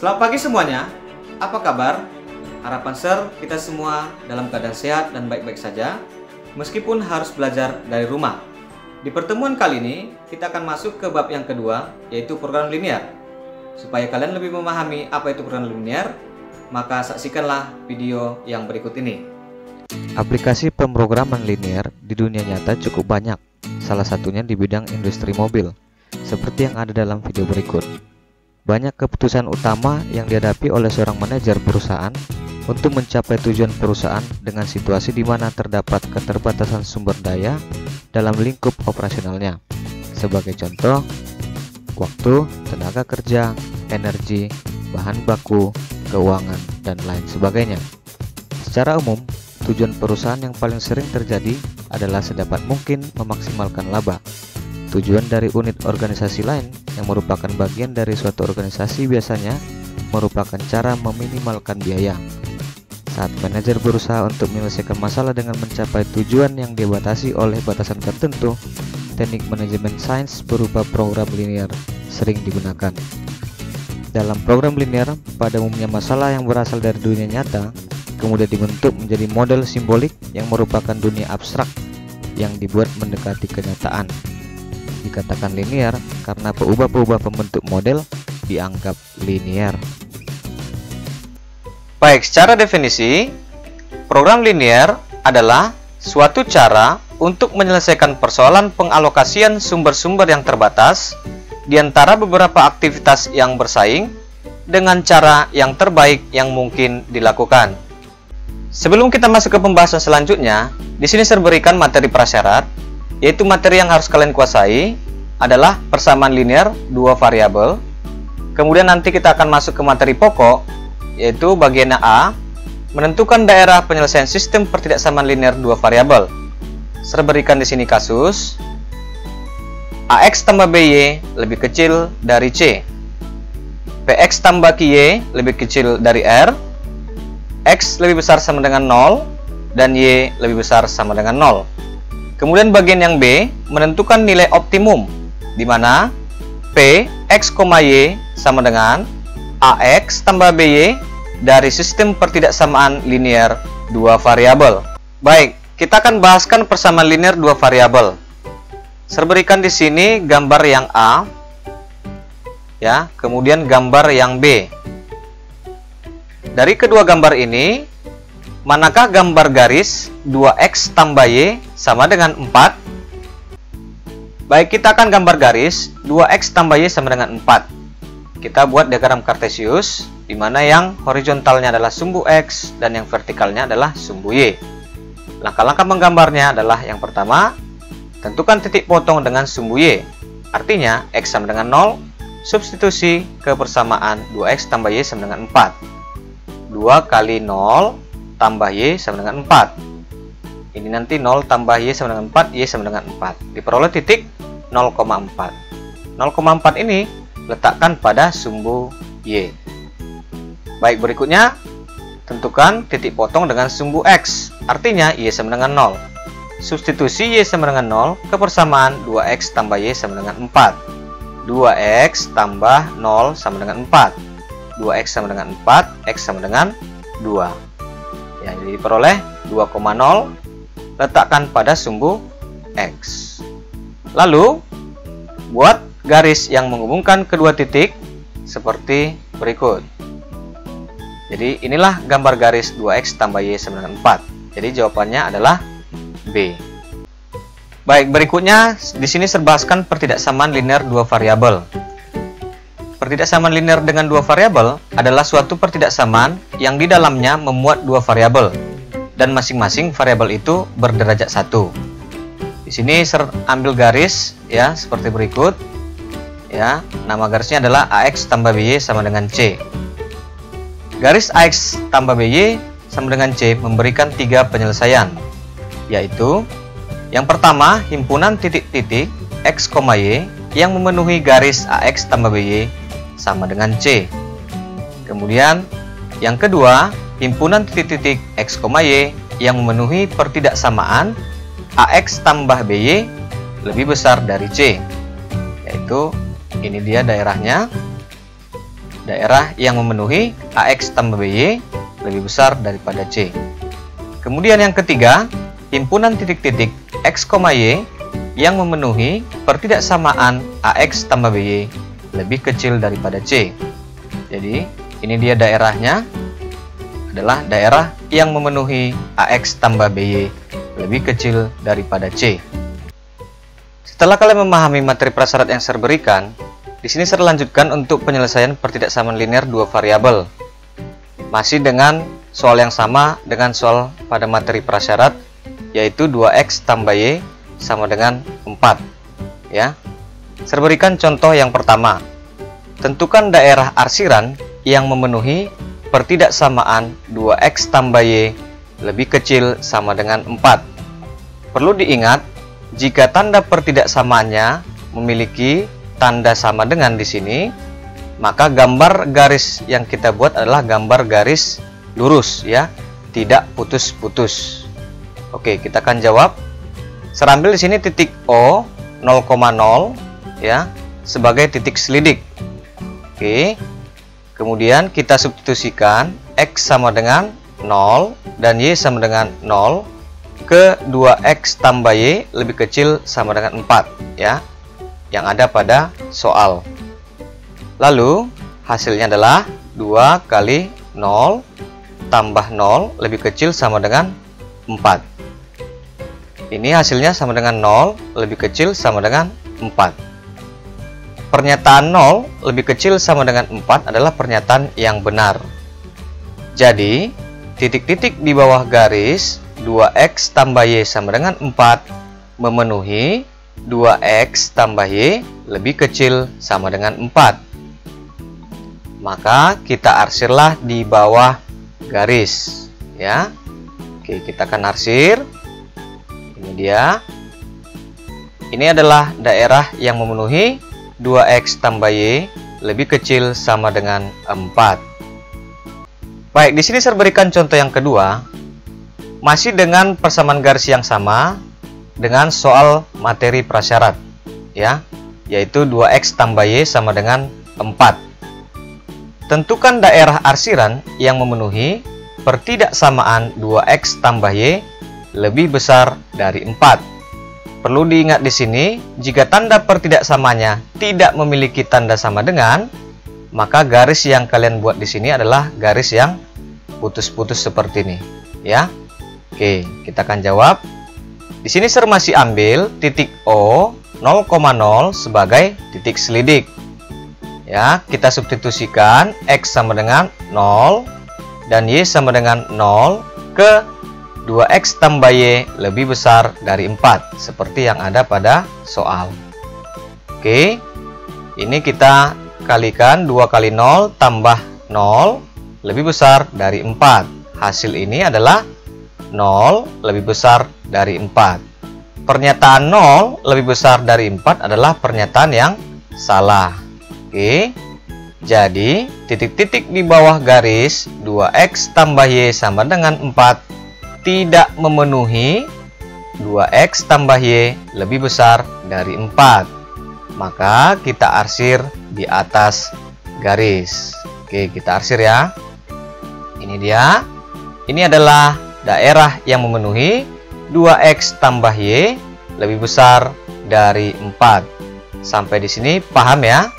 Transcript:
Selamat pagi semuanya, apa kabar? Harapan Sir kita semua dalam keadaan sehat dan baik-baik saja, meskipun harus belajar dari rumah. Di pertemuan kali ini, kita akan masuk ke bab yang kedua, yaitu program linear. Supaya kalian lebih memahami apa itu program linear, maka saksikanlah video yang berikut ini. Aplikasi pemrograman linear di dunia nyata cukup banyak, salah satunya di bidang industri mobil, seperti yang ada dalam video berikut. Banyak keputusan utama yang dihadapi oleh seorang manajer perusahaan untuk mencapai tujuan perusahaan dengan situasi di mana terdapat keterbatasan sumber daya dalam lingkup operasionalnya. Sebagai contoh, waktu, tenaga kerja, energi, bahan baku, keuangan, dan lain sebagainya. Secara umum, tujuan perusahaan yang paling sering terjadi adalah sedapat mungkin memaksimalkan laba. Tujuan dari unit organisasi lain yang merupakan bagian dari suatu organisasi biasanya merupakan cara meminimalkan biaya. Saat manajer berusaha untuk menyelesaikan masalah dengan mencapai tujuan yang dibatasi oleh batasan tertentu, teknik manajemen sains berupa program linear sering digunakan. Dalam program linear, pada umumnya masalah yang berasal dari dunia nyata kemudian dibentuk menjadi model simbolik yang merupakan dunia abstrak yang dibuat mendekati kenyataan. Dikatakan linear karena peubah-peubah pembentuk model dianggap linear. Baik, secara definisi, program linear adalah suatu cara untuk menyelesaikan persoalan pengalokasian sumber-sumber yang terbatas di antara beberapa aktivitas yang bersaing dengan cara yang terbaik yang mungkin dilakukan. Sebelum kita masuk ke pembahasan selanjutnya, di sini saya berikan materi prasyarat, yaitu materi yang harus kalian kuasai adalah persamaan linear dua variabel. Kemudian nanti kita akan masuk ke materi pokok, yaitu bagian A, menentukan daerah penyelesaian sistem pertidaksamaan linear dua variabel. Saya berikan di sini kasus AX tambah BY lebih kecil dari C, PX tambah QY lebih kecil dari R, X lebih besar sama dengan 0, dan Y lebih besar sama dengan 0. Kemudian bagian yang B, menentukan nilai optimum, di mana P, X, Y sama dengan AX tambah BY dari sistem pertidaksamaan linear dua variabel. Baik, kita akan bahaskan persamaan linear dua variabel. Saya berikan di sini gambar yang A, ya, kemudian gambar yang B. Dari kedua gambar ini, manakah gambar garis 2X tambah Y sama dengan 4? Baik, kita akan gambar garis 2X tambah Y sama dengan 4. Kita buat diagram kartesius, di mana yang horizontalnya adalah sumbu X dan yang vertikalnya adalah sumbu Y. Langkah-langkah menggambarnya adalah yang pertama, tentukan titik potong dengan sumbu Y. Artinya, X sama dengan 0, substitusi ke persamaan 2X tambah Y sama dengan 4. 2 kali 0 tambah Y sama dengan 4. Ini nanti 0 tambah Y sama dengan 4, Y sama dengan 4. Diperoleh titik 0,4. 0,4 ini letakkan pada sumbu Y. Baik, berikutnya tentukan titik potong dengan sumbu X. Artinya Y sama dengan 0. Substitusi Y sama dengan 0 ke persamaan 2X tambah Y sama dengan 4. 2X tambah 0 sama dengan 4. 2X sama dengan 4, X sama dengan 2. Ya, jadi diperoleh 2,0, letakkan pada sumbu X. Lalu, buat garis yang menghubungkan kedua titik seperti berikut. Jadi, inilah gambar garis 2X tambah Y sama dengan 4. Jadi, jawabannya adalah B. Baik, berikutnya di sini saya bahaskan pertidaksamaan linear dua variabel. Pertidaksamaan linear dengan dua variabel adalah suatu pertidaksamaan yang di dalamnya memuat dua variabel dan masing-masing variabel itu berderajat 1. Di sini saya ambil garis ya seperti berikut. Ya, nama garisnya adalah AX tambah BY sama dengan C. Garis AX tambah BY sama dengan C memberikan 3 penyelesaian, yaitu yang pertama, himpunan titik-titik X, Y yang memenuhi garis AX tambah BY sama dengan C. Kemudian yang kedua, himpunan titik-titik X, Y yang memenuhi pertidaksamaan AX tambah BY lebih besar dari C, yaitu ini dia daerahnya daerah yang memenuhi AX tambah BY lebih besar daripada C. Kemudian yang ketiga, himpunan titik-titik X, Y yang memenuhi pertidaksamaan AX tambah BY lebih kecil daripada C. Jadi, ini dia daerahnya adalah daerah yang memenuhi AX tambah BY lebih kecil daripada C. Setelah kalian memahami materi prasyarat yang saya berikan, di sini saya lanjutkan untuk penyelesaian pertidaksamaan linear dua variabel. Masih dengan soal yang sama dengan soal pada materi prasyarat, yaitu 2X tambah Y sama dengan 4. Ya. Saya berikan contoh yang pertama. Tentukan daerah arsiran yang memenuhi pertidaksamaan 2X tambah Y lebih kecil sama dengan 4. Perlu diingat, jika tanda pertidaksamaannya memiliki tanda sama dengan di sini, maka gambar garis yang kita buat adalah gambar garis lurus ya, tidak putus-putus. Oke, kita akan jawab. Saya ambil di sini titik O 0,0 ya sebagai titik selidik. Oke. Kemudian kita substitusikan X sama dengan 0 dan Y sama dengan 0 ke 2X tambah Y lebih kecil sama dengan 4 ya, yang ada pada soal. Lalu hasilnya adalah 2 kali 0 tambah 0 lebih kecil sama dengan 4. Ini hasilnya sama dengan 0 lebih kecil sama dengan 4. Pernyataan 0 lebih kecil sama dengan 4 adalah pernyataan yang benar. Jadi, titik-titik di bawah garis 2X tambah Y sama dengan 4 memenuhi 2X tambah Y lebih kecil sama dengan 4. Maka kita arsirlah di bawah garis ya. Oke, kita akan arsir. Ini dia. Ini adalah daerah yang memenuhi 2X tambah Y lebih kecil sama dengan 4. Baik, di sini saya berikan contoh yang kedua. Masih dengan persamaan garis yang sama dengan soal materi prasyarat ya, yaitu 2X tambah Y sama dengan 4. Tentukan daerah arsiran yang memenuhi pertidaksamaan 2X tambah Y lebih besar dari 4. Perlu diingat di sini, jika tanda pertidaksamaannya tidak memiliki tanda sama dengan, maka garis yang kalian buat di sini adalah garis yang putus-putus seperti ini ya. Oke, kita akan jawab. Di sini saya masih ambil titik O 0,0 sebagai titik selidik. Ya, kita substitusikan X sama dengan 0 dan Y sama dengan 0 ke 2X tambah Y lebih besar dari 4 seperti yang ada pada soal. Oke, ini kita kalikan 2 kali 0 tambah 0 lebih besar dari 4. Hasil ini adalah 0 lebih besar dari 4. Pernyataan 0 lebih besar dari 4 adalah pernyataan yang salah. Oke, jadi titik-titik di bawah garis 2X tambah Y sama dengan 4 tidak memenuhi 2X tambah Y lebih besar dari 4. Maka kita arsir di atas garis. Oke, kita arsir ya. Ini dia. Ini adalah daerah yang memenuhi 2X tambah Y lebih besar dari 4. Sampai di sini paham ya?